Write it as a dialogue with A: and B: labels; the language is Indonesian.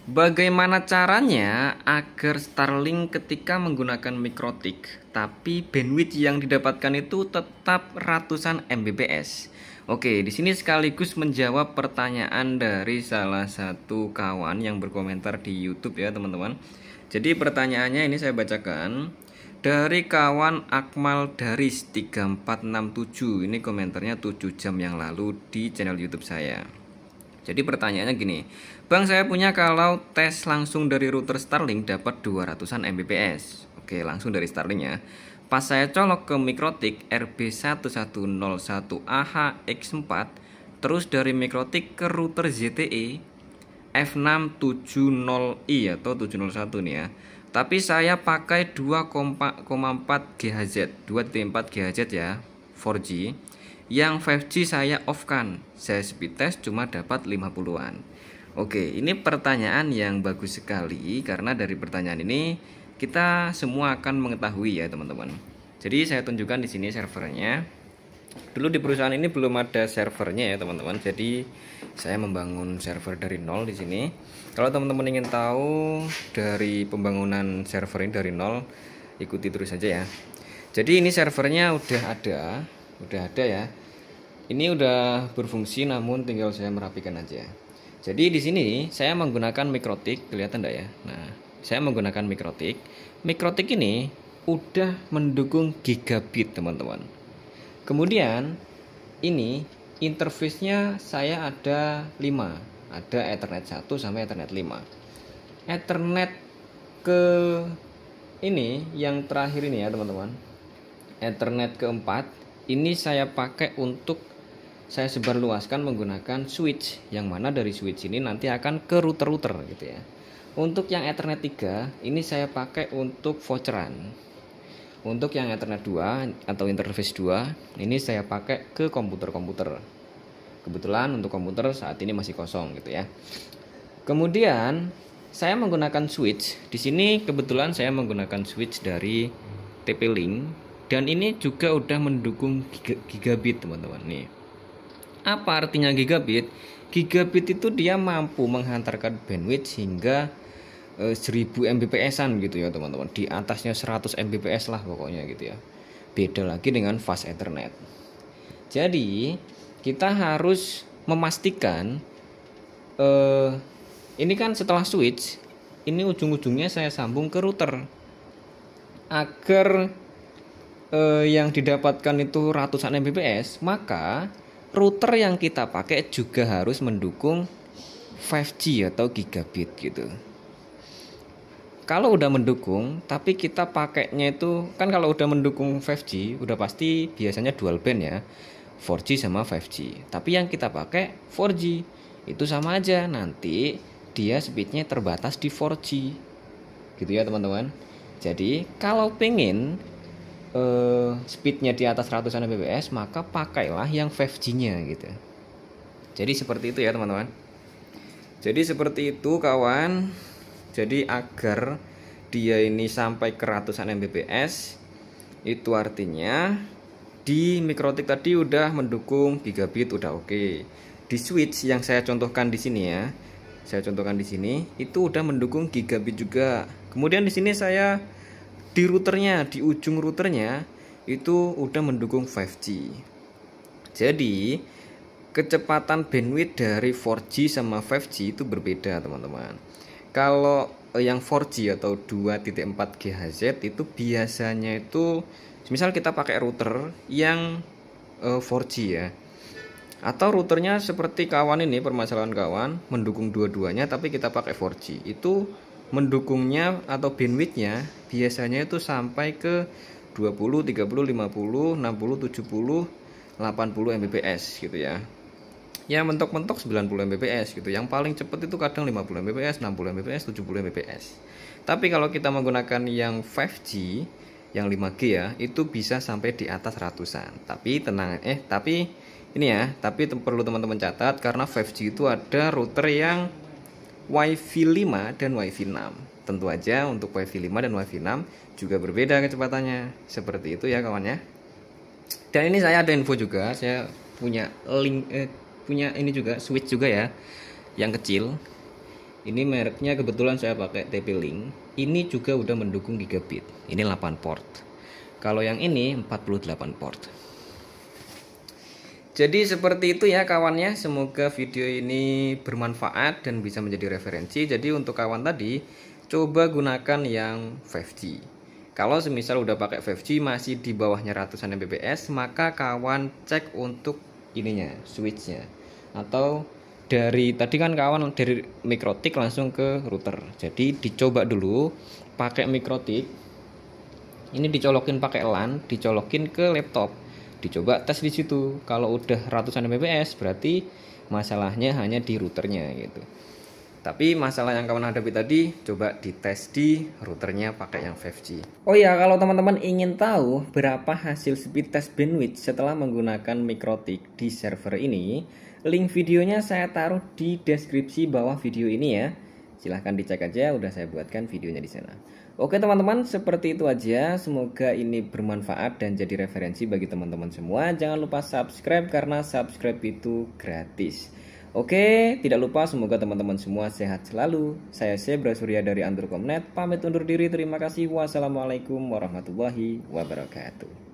A: Bagaimana caranya agar Starlink ketika menggunakan mikrotik tapi bandwidth yang didapatkan itu tetap ratusan Mbps? Oke, di sini sekaligus menjawab pertanyaan dari salah satu kawan yang berkomentar di YouTube ya, teman-teman. Jadi pertanyaannya ini saya bacakan dari kawan Akmal Daris 3467. Ini komentarnya 7 jam yang lalu di channel YouTube saya. Jadi pertanyaannya gini, Bang, saya punya kalau tes langsung dari router Starlink dapat 200-an Mbps. Oke, langsung dari Starlink ya. Pas saya colok ke mikrotik RB1101AHX4, terus dari mikrotik ke router ZTE F670i atau 701 nih ya. Tapi saya pakai 2,4 GHz, 2,4 GHz ya, 4G. Yang 5G saya off kan, saya speed test cuma dapat 50-an. Oke, ini pertanyaan yang bagus sekali karena dari pertanyaan ini kita semua akan mengetahui ya teman-teman. Jadi saya tunjukkan di sini servernya. Dulu di perusahaan ini belum ada servernya ya teman-teman. Jadi saya membangun server dari nol di sini. Kalau teman-teman ingin tahu dari pembangunan server ini dari nol, ikuti terus saja ya. Jadi ini servernya udah ada ya. Ini udah berfungsi namun tinggal saya merapikan aja. Jadi di sini saya menggunakan mikrotik, kelihatan enggak ya? Nah, saya menggunakan mikrotik. Mikrotik ini udah mendukung gigabit, teman-teman. Kemudian ini interface-nya saya ada 5. Ada Ethernet 1 sampai Ethernet 5. Ethernet ke ini yang terakhir ini ya, teman-teman. Ethernet keempat ini saya pakai untuk saya sebarluaskan menggunakan switch, yang mana dari switch ini nanti akan ke router-router gitu ya. Untuk yang Ethernet 3 ini saya pakai untuk voucheran. Untuk yang Ethernet 2 atau interface 2 ini saya pakai ke komputer-komputer. Kebetulan untuk komputer saat ini masih kosong gitu ya. Kemudian saya menggunakan switch. Di sini kebetulan saya menggunakan switch dari TP-Link dan ini juga udah mendukung gigabit, teman-teman nih. Apa artinya gigabit? Gigabit itu dia mampu menghantarkan bandwidth hingga 1000 Mbps-an gitu ya teman-teman. Di atasnya 100 Mbps lah pokoknya gitu ya. Beda lagi dengan fast Ethernet. Jadi kita harus memastikan ini kan setelah switch, ini ujung-ujungnya saya sambung ke router agar yang didapatkan itu ratusan Mbps, maka router yang kita pakai juga harus mendukung 5G atau gigabit gitu. Kalau udah mendukung, tapi kita pakainya itu kan kalau udah mendukung 5G, udah pasti biasanya dual band ya, 4G sama 5G. Tapi yang kita pakai 4G, itu sama aja, nanti dia speednya terbatas di 4G, gitu ya teman-teman. Jadi kalau pengen speednya di atas ratusan Mbps, maka pakailah yang 5G-nya gitu. Jadi seperti itu ya teman-teman. Jadi seperti itu kawan. Jadi agar dia ini sampai ke ratusan Mbps, itu artinya di mikrotik tadi udah mendukung gigabit, udah oke. Di switch yang saya contohkan di sini ya, saya contohkan di sini itu udah mendukung gigabit juga. Kemudian di sini saya di routernya, di ujung routernya itu udah mendukung 5G. Jadi kecepatan bandwidth dari 4G sama 5G itu berbeda teman-teman. Kalau yang 4G atau 2.4 GHz itu biasanya itu misal kita pakai router yang 4G ya, atau routernya seperti kawan ini, permasalahan kawan mendukung dua-duanya tapi kita pakai 4G, itu mendukungnya atau bandwidthnya biasanya itu sampai ke 20, 30, 50, 60, 70, 80 Mbps gitu ya. Ya mentok-mentok 90 Mbps gitu. Yang paling cepat itu kadang 50 Mbps, 60 Mbps, 70 Mbps. Tapi kalau kita menggunakan yang 5G, yang 5G ya, itu bisa sampai di atas ratusan. Tapi tenang, tapi ini ya, tapi perlu teman-teman catat karena 5G itu ada router yang Wi-Fi 5 dan Wi-Fi 6. Tentu aja untuk Wi-Fi 5 dan Wi-Fi 6 juga berbeda kecepatannya. Seperti itu ya kawan ya. Dan ini saya ada info juga, saya punya link punya ini juga switch juga ya, yang kecil. Ini mereknya kebetulan saya pakai TP-Link. Ini juga udah mendukung gigabit. Ini 8 port. Kalau yang ini 48 port. Jadi seperti itu ya kawannya. Semoga video ini bermanfaat dan bisa menjadi referensi. Jadi untuk kawan tadi, coba gunakan yang 5G. Kalau semisal udah pakai 5G masih di bawahnya ratusan Mbps, maka kawan cek untuk ininya, switchnya. Atau dari tadi kan kawan dari mikrotik langsung ke router. Jadi dicoba dulu pakai mikrotik. Ini dicolokin pakai LAN, dicolokin ke laptop. Dicoba tes di situ. Kalau udah ratusan Mbps berarti masalahnya hanya di routernya gitu. Tapi masalah yang kawan hadapi tadi coba dites di routernya pakai yang 5G. Oh ya, kalau teman-teman ingin tahu berapa hasil speed test bandwidth setelah menggunakan mikrotik di server ini, link videonya saya taruh di deskripsi bawah video ini ya. Silahkan dicek aja, udah saya buatkan videonya di sana. Oke teman-teman, seperti itu aja. Semoga ini bermanfaat dan jadi referensi bagi teman-teman semua. Jangan lupa subscribe karena subscribe itu gratis. Oke, tidak lupa semoga teman-teman semua sehat selalu. Saya Sebra Surya dari Anturkom.net, pamit undur diri. Terima kasih. Wassalamualaikum warahmatullahi wabarakatuh.